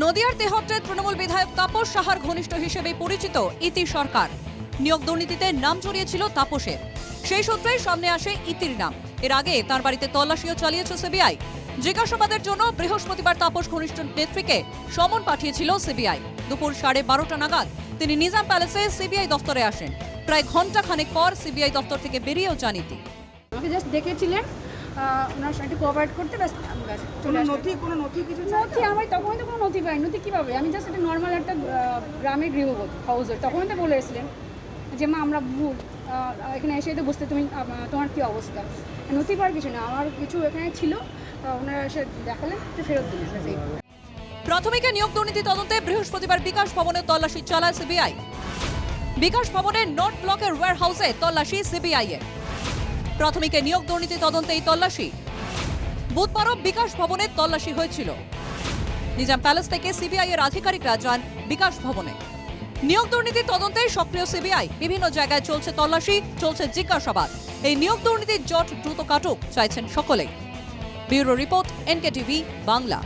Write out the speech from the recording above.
নদিয়ার তেহট্টে তৃণমূল বিধায়ক তাপস সাহার ঘনিষ্ঠ হিসেবে পরিচিত ইতি সরকার। নিয়োগ দুর্নীতিতে নাম জড়িয়েছিল তাপসের। সেই সূত্রেই সামনে আসে ইতির নাম। এর আগে তার বাড়িতে তল্লাশিও চালিয়েছে সিবিআই। জিজ্ঞাসাবাদের জন্য বৃহস্পতিবার তাপস ঘনিষ্ঠ নেত্রীকে সমন পাঠিয়েছিল সিবিআই। দুপুর 12:30 নাগাদ তিনি নিজাম প্যালেসে সিবিআই দফতরে আসেন। প্রায় ঘন্টা খানেক পর সিবিআই দফতর থেকে বেরিয়েও যান ইতি। আমাকে জাস্ট ডেকেছিলেন ওনার সাথে কোঅপারেট করতে, ব্যাস কোনো নথি কিছু নথি আমি তখন তো কোনো নথি পাই। নথি কীভাবে? আমি জাস্ট একটা নর্মাল একটা গ্রামের গৃহবধূ হাউসের। তখন তো বলে এসেছিলেন যে মা আমরা ভুল এখানে এসে তো বুঝতে তুমি তোমার কী অবস্থা। নথি পাওয়ার কিছু না, আমার কিছু এখানে ছিল, ওনারা এসে দেখালেন তো ফেরত দিলেন। প্রাথমিকে নিয়োগ দুর্নীতি তদন্তে বৃহস্পতিবার বিকাশ ভবনে তল্লাশি চালায় সিবিআই। বিকাশ ভবনের নর্থ ব্লকের ওয়্যার হাউসে তল্লাশি সিবিআই এর। প্রাথমিকে নিয়োগ দুর্নীতি তদন্তে এই তল্লাশি। বুধবারও বিকাশ ভবনে তল্লাশি হয়েছিল। নিজাম প্যালেস থেকে সিবিআই এর আধিকারিকরা যান বিকাশ ভবনে। নিয়োগ দুর্নীতি তদন্তে সক্রিয় সিবিআই। বিভিন্ন জায়গায় চলছে তল্লাশি, চলছে জিজ্ঞাসাবাদ। এই নিয়োগ দুর্নীতির জট দ্রুত কাটুক চাইছেন সকলেই। Bureau report, NKTV Bangla.